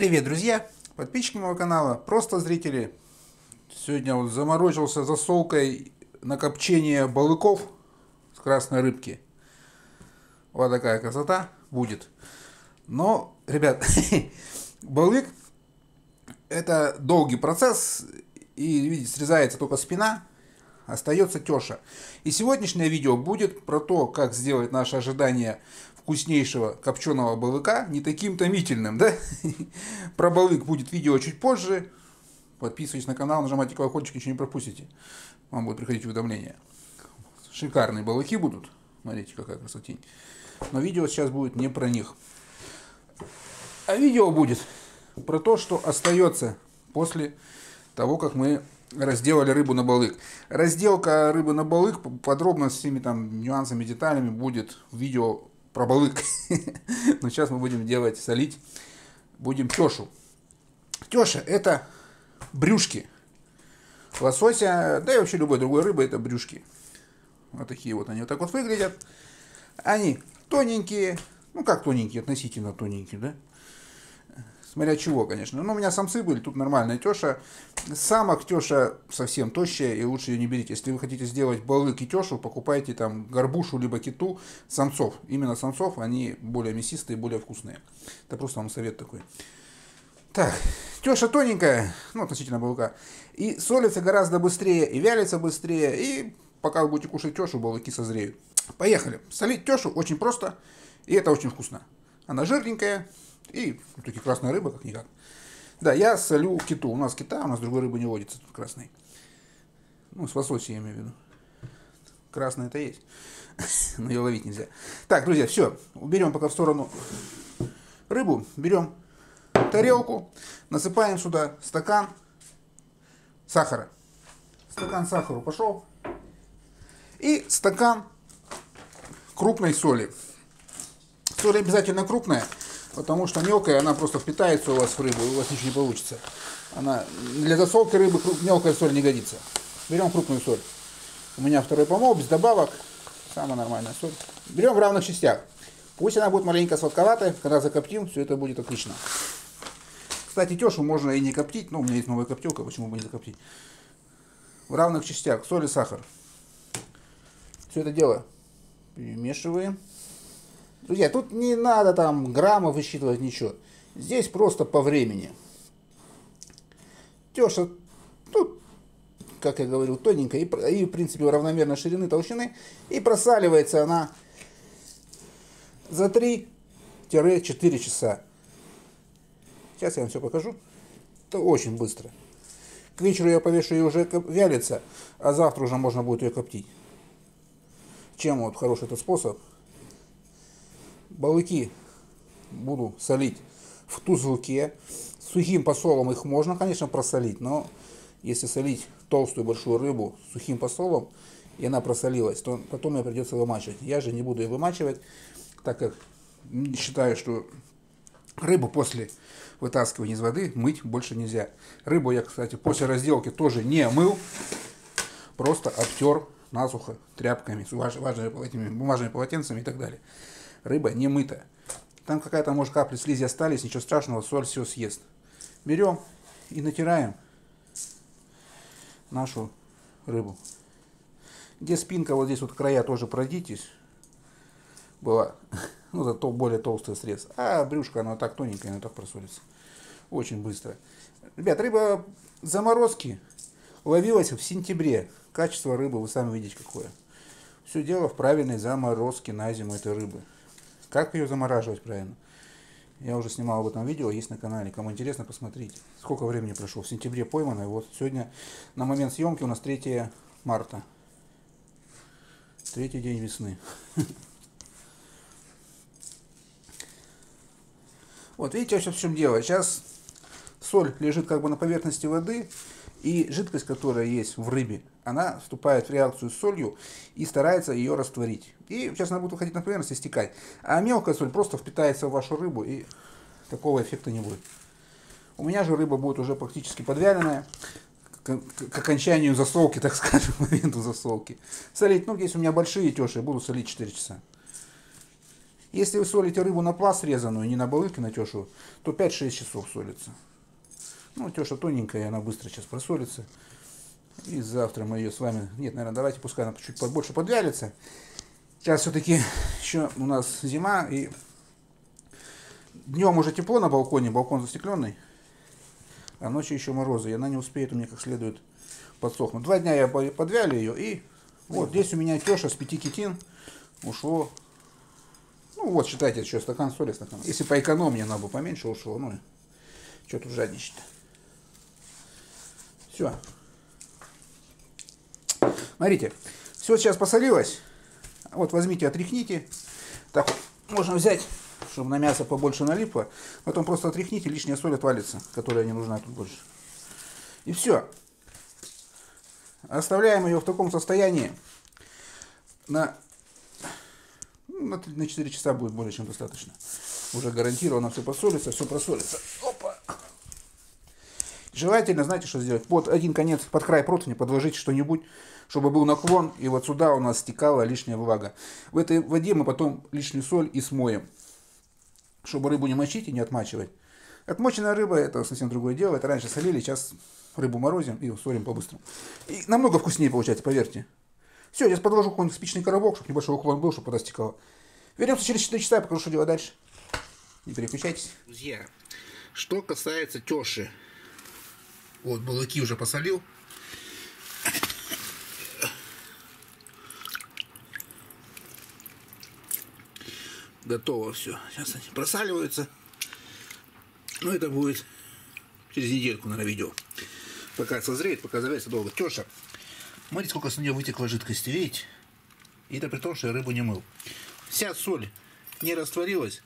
Привет, друзья, подписчики моего канала, просто зрители. Сегодня вот заморочился засолкой на копчение балыков с красной рыбки. Вот такая красота будет. Но, ребят, балык это долгий процесс, и видите, срезается только спина, остается теша. И сегодняшнее видео будет про то, как сделать наше ожидание вкуснейшего копченого балыка не таким томительным, да? Про балык будет видео чуть позже. Подписывайтесь на канал, нажимайте колокольчик, ничего не пропустите. Вам будут приходить уведомления. Шикарные балыки будут. Смотрите, какая красотень. Но видео сейчас будет не про них. А видео будет про то, что остается после того, как мы разделали рыбу на балык. Разделка рыбы на балык подробно с всеми там нюансами, деталями будет в видео про балык. Но сейчас мы будем делать, солить, будем тешу. Теша это брюшки лосося, да и вообще любой другой рыбы это брюшки. Вот такие вот они вот так вот выглядят. Они тоненькие, ну как тоненькие, относительно тоненькие, да? Смотря чего, конечно. Но у меня самцы были, тут нормальная теша. Самок теша совсем тощая, и лучше ее не берите. Если вы хотите сделать балык и тешу, покупайте там горбушу, либо киту самцов. Именно самцов, они более мясистые, более вкусные. Это просто вам совет такой. Так, теша тоненькая, ну относительно балыка. И солится гораздо быстрее, и вялится быстрее. И пока вы будете кушать тешу, балыки созреют. Поехали. Солить тешу очень просто, и это очень вкусно. Она жирненькая. И все-таки красная рыба, как-никак. Да, я солю киту. У нас кита, у нас другой рыбы не водится тут красной. Ну, с лососем я имею в виду. Красная это есть. Но ее ловить нельзя. Так, друзья, все. Уберем пока в сторону рыбу. Берем тарелку. Насыпаем сюда стакан сахара. Стакан сахара пошел. И стакан крупной соли. Соль обязательно крупная. Потому что мелкая, она просто впитается у вас в рыбу, и у вас ничего не получится. Она для засолки рыбы мелкая соль не годится. Берем крупную соль. У меня второй помол, без добавок. Самая нормальная соль. Берем в равных частях. Пусть она будет маленько сладковатая, когда закоптим, все это будет отлично. Кстати, тешу можно и не коптить, но у меня есть новая коптилка, почему бы не закоптить. В равных частях соль и сахар. Все это дело перемешиваем. Друзья, тут не надо там граммов высчитывать, ничего. Здесь просто по времени. Теша, тут, как я говорил, тоненькая и в принципе равномерно ширины, толщины. И просаливается она за 3-4 часа. Сейчас я вам все покажу. Это очень быстро. К вечеру я повешу, и уже вялится, а завтра уже можно будет ее коптить. Чем вот хороший этот способ? Балыки буду солить в тузлуке. Сухим посолом их можно, конечно, просолить, но если солить толстую большую рыбу сухим посолом, и она просолилась, то потом ее придется вымачивать. Я же не буду ее вымачивать, так как считаю, что рыбу после вытаскивания из воды мыть больше нельзя. Рыбу я, кстати, после разделки тоже не мыл, просто обтер насухо тряпками, этими бумажными полотенцами и так далее. Рыба не мытая. Там какая-то, может, капли слизи остались, ничего страшного, соль все съест. Берем и натираем нашу рыбу. Где спинка, вот здесь вот края тоже пройдитесь. Была, ну, зато более толстый срез. А брюшко, оно так тоненькое, оно так просолится. Очень быстро. Ребят, рыба заморозки ловилась в сентябре. Качество рыбы вы сами видите какое. Все дело в правильной заморозке на зиму этой рыбы. Как ее замораживать правильно? Я уже снимал об этом видео, есть на канале. Кому интересно, посмотрите. Сколько времени прошло? В сентябре поймано. И вот сегодня на момент съемки у нас 3 марта. Третий день весны. Вот видите, в чем дело. Сейчас соль лежит как бы на поверхности воды. И жидкость, которая есть в рыбе, она вступает в реакцию с солью и старается ее растворить. И сейчас она будет выходить на поверхность и стекать. А мелкая соль просто впитается в вашу рыбу, и такого эффекта не будет. У меня же рыба будет уже практически подвяленная к окончанию засолки, так скажем, к моменту засолки. Солить, ну, если у меня большие теши, буду солить 4 часа. Если вы солите рыбу на пласт срезанную, не на балык и на тёшу, то 5-6 часов солится. Ну, тёша тоненькая, она быстро сейчас просолится. И завтра мы ее с вами... Нет, наверное, давайте, пускай она чуть побольше подвялится. Сейчас все-таки еще у нас зима, и днем уже тепло на балконе, балкон застекленный, а ночью еще морозы, и она не успеет у меня как следует подсохнуть. 2 дня я подвяли ее, и вот здесь у меня тёша с 5 китин ушло. Ну вот, считайте, еще стакан соли, стакан. Если по экономии, она бы поменьше ушло, ну, что тут жадничать-то. Все. Смотрите, все сейчас посолилось. Вот возьмите, отряхните. Так, можно взять, чтобы на мясо побольше налипло. Потом просто отряхните, лишняя соль отвалится, которая не нужна тут больше. И все. Оставляем ее в таком состоянии. На 4 часа будет более чем достаточно. Уже гарантированно все посолится, все просолится. Опа. Желательно, знаете, что сделать? Вот один конец под край противня подложить что-нибудь, чтобы был наклон, и вот сюда у нас стекала лишняя влага. В этой воде мы потом лишнюю соль и смоем, чтобы рыбу не мочить и не отмачивать. Отмоченная рыба — это совсем другое дело. Это раньше солили, сейчас рыбу морозим и солим по-быстрому. И намного вкуснее получается, поверьте. Все, я подложу какой-нибудь спичный коробок, чтобы небольшой уклон был, чтобы вода стекала. Вернемся через 4 часа, я покажу, что делать дальше. Не переключайтесь. Друзья, что касается тёши. Вот, балыки уже посолил. Готово все. Сейчас они просаливаются. Но это будет через недельку, наверное, видео. Пока созреет, пока завяжется долго. Тёша. Смотрите, сколько с нее вытекло жидкости, видите? И это при том, что я рыбу не мыл. Вся соль не растворилась,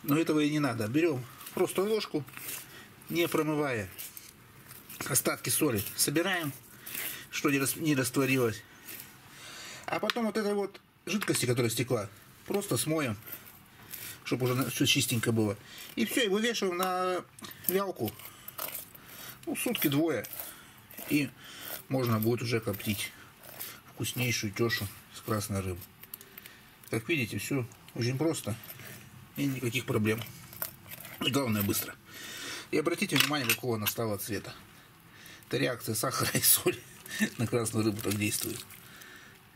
но этого и не надо. Берем просто ложку, не промывая остатки соли, собираем, что не растворилось. А потом вот этой вот жидкости, которая стекла, просто смоем, чтобы уже все чистенько было. И все, и вывешиваем на вялку. Ну, сутки-двое. И можно будет уже коптить вкуснейшую тёшу с красной рыбы. Как видите, все очень просто и никаких проблем. И главное, быстро. И обратите внимание, какого она стала цвета. Это реакция сахара и соли на красную рыбу так действует.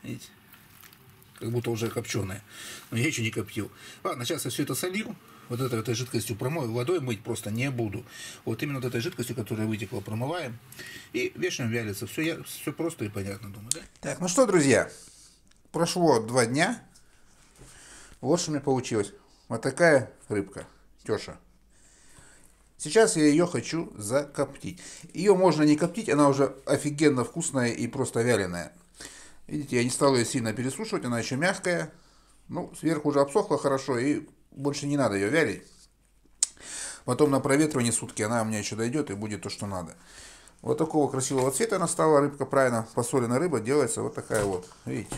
Видите? Как будто уже копченая. Но я еще не коптил. Ладно, сейчас я все это солил. Вот этой жидкостью промою. Водой мыть просто не буду. Вот именно вот этой жидкостью, которая вытекла, промываем. И вешаем вялиться. Все просто и понятно, думаю, да? Так, ну что, друзья. Прошло 2 дня. Вот что у меня получилось. Вот такая рыбка. Тёша. Сейчас я ее хочу закоптить. Ее можно не коптить, она уже офигенно вкусная и просто вяленая. Видите, я не стал ее сильно пересушивать, она еще мягкая. Ну, сверху уже обсохла хорошо, и больше не надо ее вялить. Потом на проветривание сутки она у меня еще дойдет, и будет то, что надо. Вот такого красивого цвета она стала, рыбка, правильно посоленная рыба делается вот такая вот. Видите?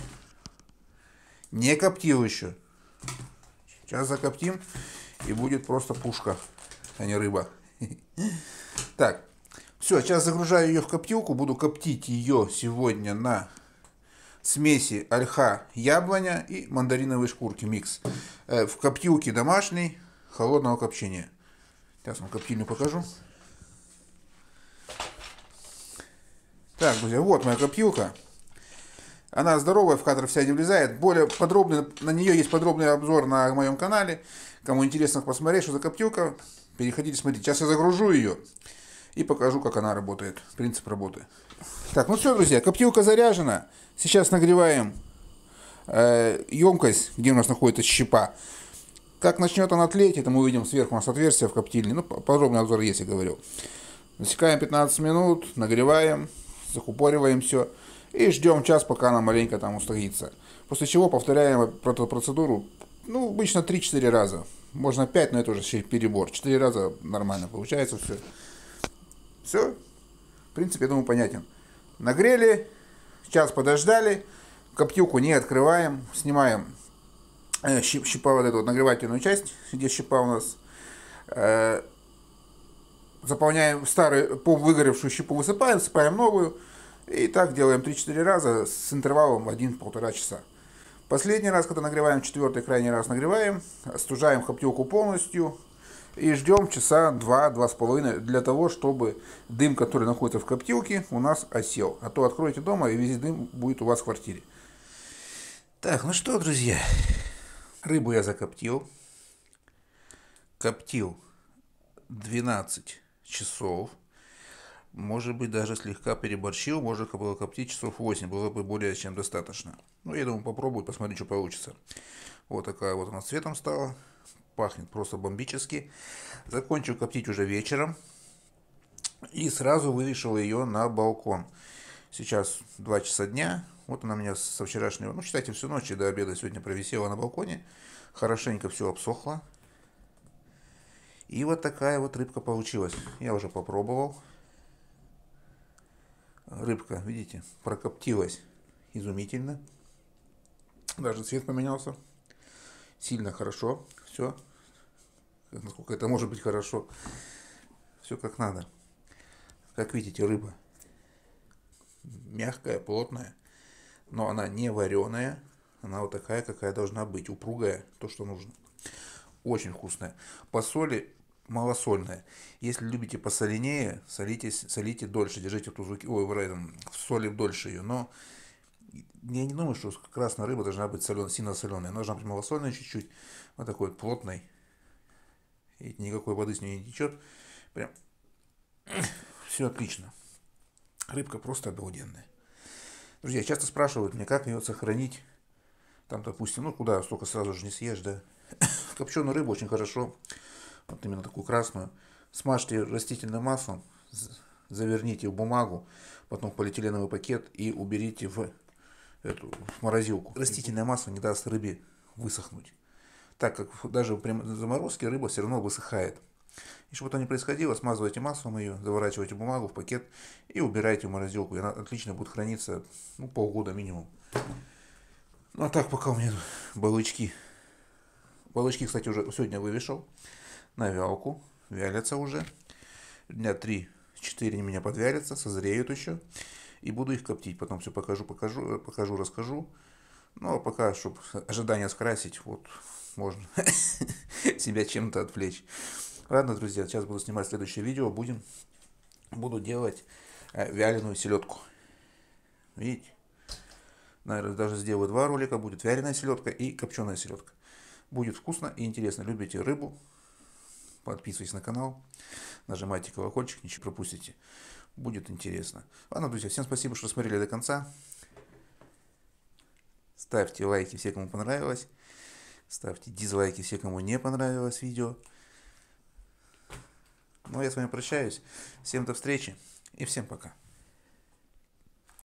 Не коптил еще. Сейчас закоптим, и будет просто пушка, а не рыба. Так, все, сейчас загружаю ее в коптилку. Буду коптить ее сегодня на смеси ольха, яблоня и мандариновые шкурки микс. В коптилке домашней, холодного копчения. Сейчас вам коптильню покажу. Так, друзья, вот моя коптилка. Она здоровая, в кадр вся не влезает. Более подробно, на нее есть подробный обзор на моем канале. Кому интересно посмотреть, что за коптилка, переходите смотреть. Сейчас я загружу ее и покажу, как она работает. Принцип работы. Так, ну все, друзья, коптилка заряжена. Сейчас нагреваем емкость, где у нас находится щепа. Как начнет она тлеть, это мы увидим сверху, у нас отверстие в коптильне. Ну, подробный обзор есть, я говорил. Засекаем 15 минут, нагреваем, закупориваем все. И ждем час, пока она маленько там устоится. После чего повторяем эту процедуру, ну, обычно 3-4 раза. Можно 5, но это уже перебор. 4 раза нормально получается все. Все. В принципе, я думаю, понятен. Нагрели, час подождали, коптилку не открываем, снимаем щепа, вот эту вот нагревательную часть, где щепа у нас. Заполняем старую, выгоревшую щепу высыпаем, всыпаем новую. И так делаем 3-4 раза с интервалом 1-1,5 часа. Последний раз, когда нагреваем, четвертый крайний раз нагреваем, остужаем коптилку полностью и ждем часа 2-2,5 для того, чтобы дым, который находится в коптилке, у нас осел. А то откройте дома и весь дым будет у вас в квартире. Так, ну что, друзья, рыбу я закоптил. Коптил 12 часов. Может быть, даже слегка переборщил, может было коптить часов 8, было бы более чем достаточно. Ну, я думаю, попробую, посмотрю, что получится. Вот такая вот она цветом стала. Пахнет просто бомбически. Закончил коптить уже вечером. И сразу вывешил ее на балкон. Сейчас 2 часа дня. Вот она у меня со вчерашнего, ну, считайте, всю ночь и до обеда сегодня провисела на балконе. Хорошенько все обсохло. И вот такая вот рыбка получилась. Я уже попробовал. Рыбка, видите, прокоптилась изумительно. Даже цвет поменялся. Сильно хорошо. Все. Насколько это может быть хорошо. Все как надо. Как видите, рыба мягкая, плотная. Но она не вареная. Она вот такая, какая должна быть. Упругая. То, что нужно. Очень вкусная. По соли малосольная. Если любите посоленее, солите дольше, держите в тузуке, в соли дольше ее. Но я не думаю, что красная рыба должна быть сильно соленая. Она должна быть малосольная чуть-чуть, вот такой вот плотной. И никакой воды с нее не течет. Прям все отлично. Рыбка просто обалденная. Друзья, часто спрашивают меня, как ее сохранить. Там, допустим, ну куда, столько сразу же не съешь, да. Копченую рыбу очень хорошо. Вот именно такую красную. Смажьте растительным маслом, заверните в бумагу, потом в полиэтиленовый пакет и уберите в морозилку. Растительное масло не даст рыбе высохнуть, так как даже при заморозке рыба все равно высыхает. И чтобы это не происходило, смазывайте маслом ее, заворачивайте бумагу в пакет и убирайте в морозилку. И она отлично будет храниться, ну, полгода минимум. Ну а так, пока у меня балычки. Балычки, кстати, уже сегодня вывешал на вялку. Вялятся уже. Дня 3-4 они меня подвялятся, созреют еще. И буду их коптить. Потом все покажу, расскажу. Ну, а пока, чтобы ожидания скрасить, вот, можно себя чем-то отвлечь. Ладно, друзья, сейчас буду снимать следующее видео. Буду делать вяленую селедку. Видите? Наверное, даже сделаю 2 ролика. Будет вяленая селедка и копченая селедка. Будет вкусно и интересно. Любите рыбу? Подписывайтесь на канал. Нажимайте колокольчик, ничего не пропустите. Будет интересно. Ладно, друзья, всем спасибо, что смотрели до конца. Ставьте лайки все, кому понравилось. Ставьте дизлайки все, кому не понравилось видео. Ну, а я с вами прощаюсь. Всем до встречи и всем пока.